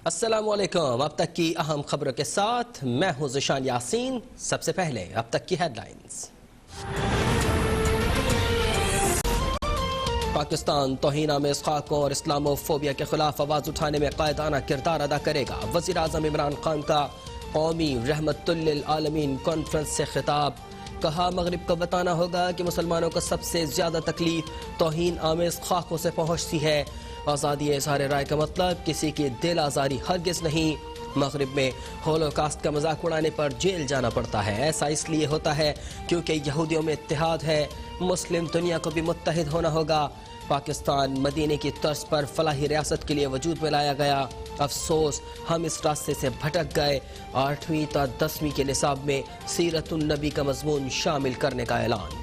السلام علیکم۔ اب تک کی اہم خبروں کے ساتھ میں ہوں ذیشان یاسین۔ سب سے پہلے اب تک کی ہیڈ لائنز۔ پاکستان توہین آمیز خاکوں اور اسلامو فوبیا کے خلاف آواز اٹھانے میں قائدانہ کردار ادا کرے گا۔ وزیر اعظم عمران خان کا قومی رحمت للعالمین کانفرنس سے خطاب۔ کہا مغرب کو بتانا ہوگا کہ مسلمانوں کو سب سے زیادہ تکلیف توہین آمیز خاکوں سے پہنچتی ہے۔ آزادی اظہار رائے کا مطلب کسی کی دل آزاری ہرگز نہیں۔ مغرب میں ہولوکاسٹ کا مذاق اڑانے پر جیل جانا پڑتا ہے۔ ایسا اس لیے ہوتا ہے کیونکہ یہودیوں میں اتحاد ہے۔ مسلم دنیا کو بھی متحد ہونا ہوگا۔ پاکستان مدینے کی طرز پر فلاحی ریاست کے لیے وجود میں لایا گیا۔ افسوس ہم اس راستے سے بھٹک گئے۔ 8ویں تا 10ویں کے نصاب میں سیرت النبی کا مضمون شامل کرنے کا اعلان۔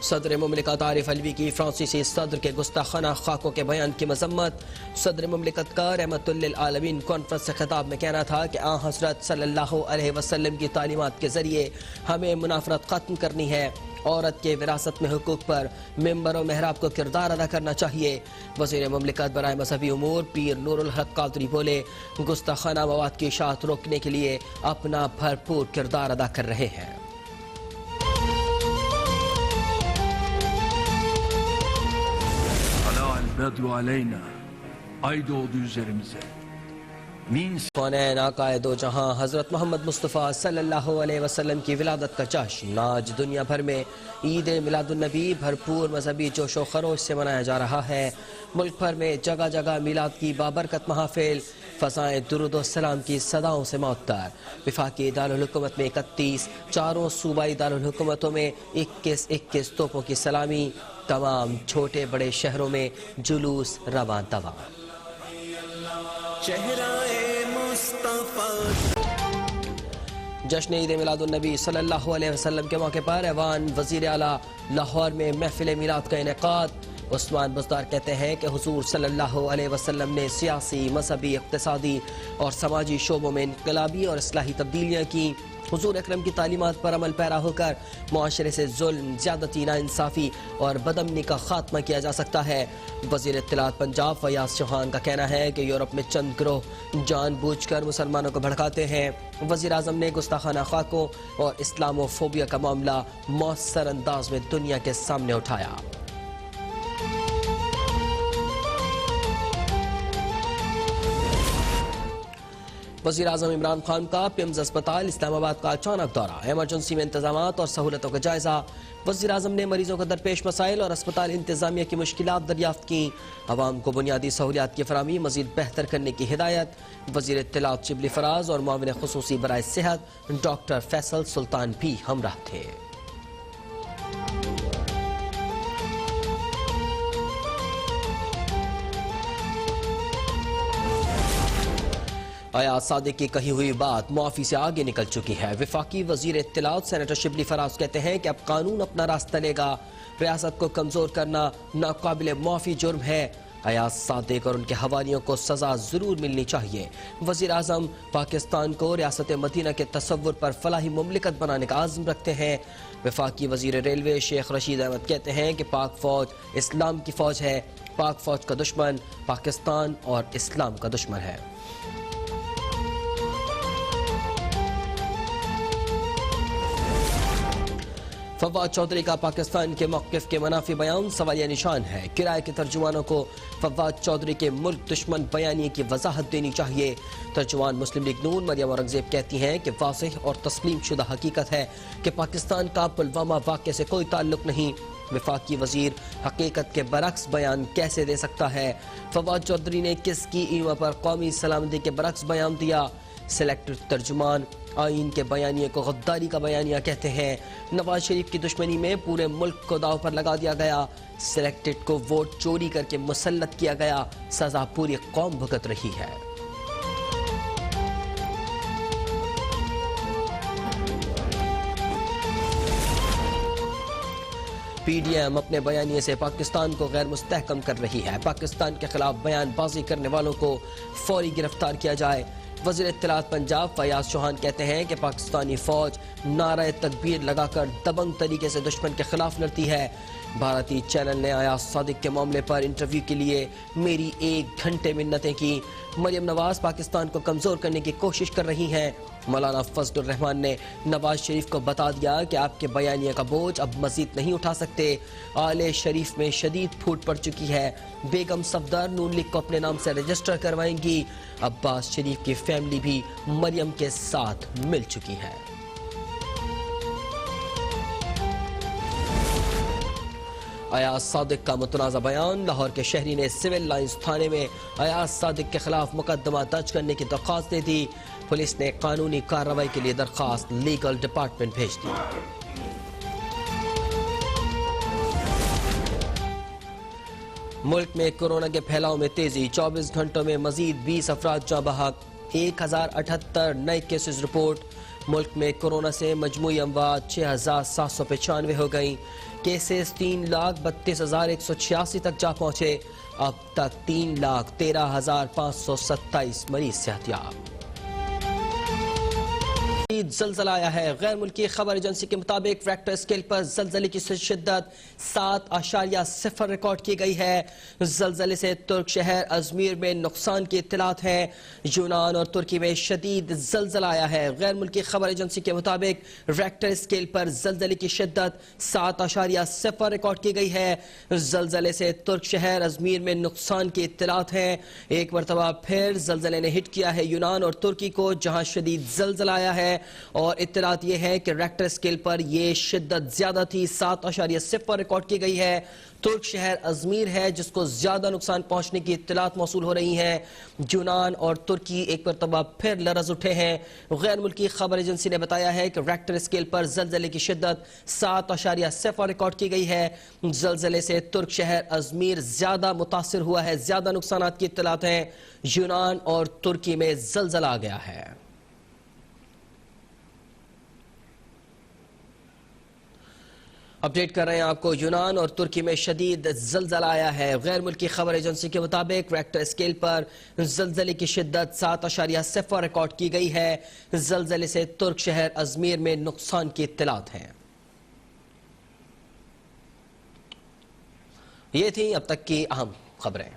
صدر مملکت عارف علوی کی فرانسیسی صدر کے گستاخانہ خاکوں کے بیان کی مذمت۔ صدر مملکت کا رحمت للعالمین کانفرنس سے خطاب میں کہنا تھا کہ آن حضرت صلی اللہ علیہ وسلم کی تعلیمات کے ذریعے ہمیں منافرت ختم کرنی ہے۔ عورت کے وراثت میں حقوق پر ممبر و محراب کو کردار ادا کرنا چاہیے۔ وزیر مملکت برائے مذہبی امور پیر نور الحق قادری بولے گستاخانہ مواد کی اشاعت روکنے کے لیے اپنا بھرپور کردار ادا کر رہے ہیں۔ Bedru aleyna, ay doğdu üzerimize. کونین آقائے دو جہاں حضرت محمد مصطفیٰ صلی اللہ علیہ وسلم کی ولادت کا جشن آج دنیا بھر میں عید میلاد النبی بھرپور مذہبی جوش و خروش سے منایا جا رہا ہے۔ ملک بھر میں جگہ جگہ میلاد کی بابرکت محافل، فضائیں درود و سلام کی صداؤں سے معطر۔ وفاقی دارالحکومت میں 31، چاروں صوبائی دارالحکومتوں میں 21 توپوں کی سلامی۔ تمام چھوٹے بڑے شہروں میں جلوس رواں دواں۔ جشن عید میلاد النبی صلی اللہ علیہ وسلم کے موقع پر ایوان وزیر اعلیٰ لاہور میں محفل میلاد کا انعقاد۔ عثمان بزدار کہتے ہیں کہ حضور صلی اللہ علیہ وسلم نے سیاسی، مذہبی، اقتصادی اور سماجی شعبوں میں انقلابی اور اصلاحی تبدیلیاں کی۔ حضور اکرم کی تعلیمات پر عمل پیرا ہو کر معاشرے سے ظلم، زیادتی، ناانصافی اور بدامنی کا خاتمہ کیا جا سکتا ہے۔ وزیر اطلاعات پنجاب فیاض چوہان کا کہنا ہے کہ یورپ میں چند گروہ جان بوجھ کر مسلمانوں کو بھڑکاتے ہیں۔ وزیر اعظم نے گستاخانہ خاکوں اور اسلامو فوبیا کا معاملہ مؤثر انداز میں دنیا کے سامنے اٹھایا۔ وزیر اعظم عمران خان کا پیمز اسپتال اسلام آباد کا اچانک دورہ، ایمرجنسی میں انتظامات اور سہولتوں کا جائزہ۔ وزیر اعظم نے مریضوں کو درپیش مسائل اور اسپتال انتظامیہ کی مشکلات دریافت کیں۔ عوام کو بنیادی سہولیات کی فراہمی مزید بہتر کرنے کی ہدایت۔ وزیر اطلاعات شبلی فراز اور معاون خصوصی برائے صحت ڈاکٹر فیصل سلطان بھی ہمراہ تھے۔ ایاز صادق کی کہی ہوئی بات معافی سے آگے نکل چکی ہے۔ وفاقی وزیر اطلاعات سینیٹر شبلی فراز کہتے ہیں کہ اب قانون اپنا راستہ لے گا۔ ریاست کو کمزور کرنا ناقابل معافی جرم ہے۔ ایاز صادق اور ان کے حوالیوں کو سزا ضرور ملنی چاہیے۔ وزیر اعظم پاکستان کو ریاست مدینہ کے تصور پر فلاحی مملکت بنانے کا عزم رکھتے ہیں۔ وفاقی وزیر ریلوے شیخ رشید احمد کہتے ہیں کہ پاک فوج اسلام کی فوج ہے۔ پاک فوج کا دشمن پاکستان اور اسلام کا دشمن ہے۔ فواد چودھری کا پاکستان کے موقف کے منافی بیان سوالیہ نشان ہے۔ کرائے کے ترجمانوں کو فواد چودھری کے ملک دشمن بیانیے کی وضاحت دینی چاہیے۔ ترجمان مسلم لیگ نون مریم اورنگزیب کہتی ہیں کہ واضح اور تسلیم شدہ حقیقت ہے کہ پاکستان کا پلوامہ واقعے سے کوئی تعلق نہیں۔ وفاقی وزیر حقیقت کے برعکس بیان کیسے دے سکتا ہے؟ فواد چودھری نے کس کی ایما پر قومی سلامتی کے برعکس بیان دیا؟ سلیکٹڈ ترجمان آئین کے بیانیے کو غداری کا بیانیہ کہتے ہیں۔ نواز شریف کی دشمنی میں پورے ملک کو داؤ پر لگا دیا گیا۔ سلیکٹڈ کو ووٹ چوری کر کے مسلط کیا گیا، سزا پوری قوم بھگت رہی ہے۔ پی ڈی ایم اپنے بیانیے سے پاکستان کو غیر مستحکم کر رہی ہے۔ پاکستان کے خلاف بیان بازی کرنے والوں کو فوری گرفتار کیا جائے۔ وزیر اطلاعات پنجاب فیاض چوہان کہتے ہیں کہ پاکستانی فوج نعرہ تکبیر لگا کر دبنگ طریقے سے دشمن کے خلاف لڑتی ہے۔ بھارتی چینل نے ایاز صادق کے معاملے پر انٹرویو کے لیے میری 1 گھنٹے منتیں کی۔ مریم نواز پاکستان کو کمزور کرنے کی کوشش کر رہی ہیں۔ مولانا فضل الرحمان نے نواز شریف کو بتا دیا کہ آپ کے بیانیے کا بوجھ اب مزید نہیں اٹھا سکتے۔ آل شریف میں شدید پھوٹ پڑ چکی ہے۔ بیگم صفدر نون لیگ کو اپنے نام سے رجسٹر کروائیں گی۔ عباس شریف کی فیملی بھی مریم کے ساتھ مل چکی ہے۔ ایاز صادق کا متنازع بیان، لاہور کے شہری نے سول لائنز تھانے میں ایاز صادق کے خلاف مقدمہ درج کرنے کی درخواست دے دی۔ پولیس نے قانونی کارروائی کے لیے درخواست لیگل ڈپارٹمنٹ بھیج دی۔ ملک میں کورونا کے پھیلاؤ میں تیزی، 24 گھنٹوں میں مزید 20 افراد جاں بحق، 1078 نئے کیسز رپورٹ۔ ملک میں کورونا سے مجموعی اموات 6795 ہو گئیں۔ کیسز 3,32,186 تک جا پہنچے۔ اب تک 3,13,527 مریض صحتیاب۔ زلزلہ آیا ہے۔ غیر ملکی خبر ایجنسی کے مطابق ریکٹر اسکیل پر زلزلے کی شدت 7.0 ریکارڈ کی گئی ہے۔ زلزلے سے ترک شہر ازمیر میں نقصان کی اطلاعات ہیں۔ یونان اور ترکی میں شدید زلزلہ آیا ہے۔ غیر ملکی خبر ایجنسی کے مطابق ریکٹر اسکیل پر زلزلے کی شدت 7.0 ریکارڈ کی گئی ہے۔ زلزلے سے ترک شہر ازمیر میں نقصان کی اطلاعات ہیں۔ ایک مرتبہ پھر زلزلے نے ہٹ کیا ہے یونان اور ترکی کو، جہاں شدید زلزلہ آیا ہے، اور اطلاعات یہ ہے کہ ریکٹر اسکیل پر یہ شدت زیادہ تھی، 7.0 ریکارڈ کی گئی ہے۔ ترک شہر ازمیر ہے جس کو زیادہ نقصان پہنچنے کی اطلاعات موصول ہو رہی ہیں۔ یونان اور ترکی ایک مرتبہ پھر لرز اٹھے ہیں۔ غیر ملکی خبر ایجنسی نے بتایا ہے کہ ریکٹر اسکیل پر زلزلے کی شدت 7.0 ریکارڈ کی گئی ہے۔ زلزلے سے ترک شہر ازمیر زیادہ متاثر ہوا ہے، زیادہ نقصانات کی اطلاعات ہیں۔ یونان اور ترکی میں زلزلہ آ گیا ہے۔ اپڈیٹ کر رہے ہیں آپ کو، یونان اور ترکی میں شدید زلزلہ آیا ہے۔ غیر ملکی خبر ایجنسی کے مطابق ریکٹر اسکیل پر زلزلے کی شدت 7.0 ریکارڈ کی گئی ہے۔ زلزلے سے ترک شہر ازمیر میں نقصان کی اطلاعات ہیں۔ یہ تھیں اب تک کی اہم خبریں۔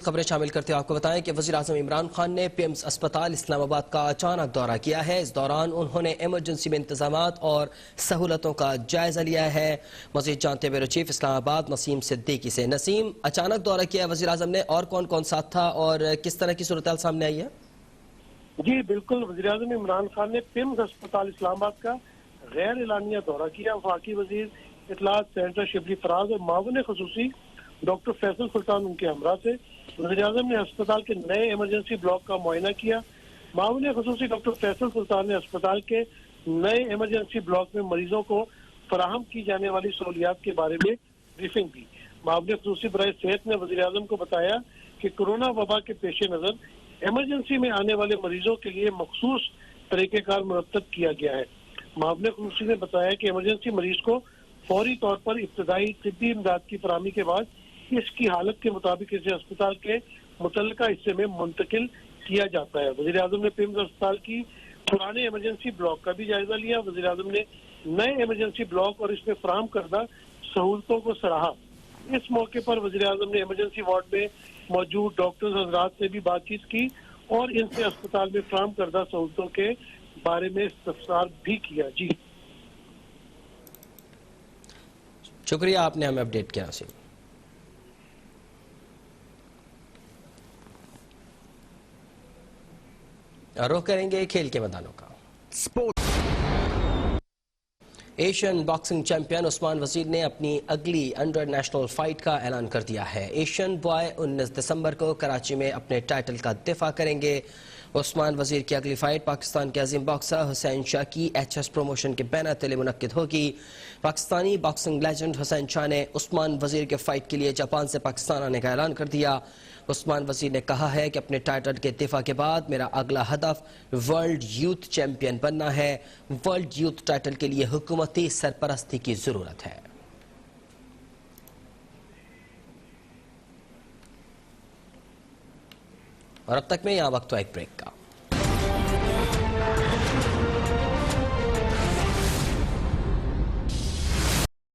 خبریں شامل کرتے آپ کو بتائیں کہ وزیراعظم عمران خان نے پی ایمز اسپتال اسلام آباد کا اچانک دورہ کیا ہے۔ اس دوران انہوں نے ایمرجنسی میں انتظامات اور سہولتوں کا جائزہ لیا ہے۔ مزید جانتے بیورو چیف اسلام آباد نسیم صدیقی سے۔ نسیم، اچانک دورہ کیا وزیراعظم نے، اور کون کون ساتھ تھا اور کس طرح کی صورتحال سامنے آئی ہے؟ جی بالکل، وزیراعظم عمران خان نے پی ایمز اسپتال اسلام آباد کا غیر اعلانیہ دورہ کیا۔ وفاقی وزیر اطلاعات سینیٹر شبلی فراز اور معاون خصوصی ڈاکٹر فیصل سلطان ان کے ہمراہ سے وزیراعظم نے اسپتال کے نئے ایمرجنسی بلاک کا معائنہ کیا۔ معاون خصوصی ڈاکٹر فیصل سلطان نے اسپتال کے نئے ایمرجنسی بلاک میں مریضوں کو فراہم کی جانے والی سہولیات کے بارے میں بریفنگ دی۔ معاون خصوصی برائے صحت نے وزیراعظم کو بتایا کہ کورونا وبا کے پیش نظر ایمرجنسی میں آنے والے مریضوں کے لیے مخصوص طریقہ کار مرتب کیا گیا ہے۔ معاون خصوصی نے بتایا کہ ایمرجنسی مریض کو فوری طور پر ابتدائی طبی امداد کی فراہمی کے بعد اس کی حالت کے مطابق اسے اسپتال کے متعلقہ حصے میں منتقل کیا جاتا ہے۔ وزیراعظم نے پی ایمز اسپتال کی پرانے ایمرجنسی بلاک کا بھی جائزہ لیا۔ وزیراعظم نے نئے ایمرجنسی بلاک اور اس میں فراہم کردہ سہولتوں کو سراہا۔ اس موقع پر وزیراعظم نے ایمرجنسی وارڈ میں موجود ڈاکٹرز حضرات سے بھی بات چیت کی اور ان سے اسپتال میں فراہم کردہ سہولتوں کے بارے میں استفسار بھی کیا۔ جی شکریہ، آپ نے ہمیں اپڈیٹ کیا۔ نسیم، رخ کریں گے کھیل کے میدانوں کا۔ ایشین باکسنگ چیمپئن عثمان وزیر نے اپنی اگلی انڈر نیشنل فائٹ کا اعلان کر دیا ہے۔ ایشین بوائے 19 دسمبر کو کراچی میں اپنے ٹائٹل کا دفاع کریں گے۔ عثمان وزیر کی اگلی فائٹ پاکستان کے عظیم باکسر حسین شاہ کی ایچ ایس پروموشن کے بینر تلے منعقد ہوگی۔ پاکستانی باکسنگ لیجنڈ حسین شاہ نے عثمان وزیر کے فائٹ کے لیے جاپان سے پاکستان آنے کا اعلان کر دیا۔ عثمان وزیر نے کہا ہے کہ اپنے ٹائٹل کے دفاع کے بعد میرا اگلا ہدف ورلڈ یوتھ چیمپئن بننا ہے۔ ورلڈ یوتھ ٹائٹل کے لیے حکومتی سرپرستی کی ضرورت ہے۔ اور اب تک میں یہاں وقت ہوا ایک بریک کا۔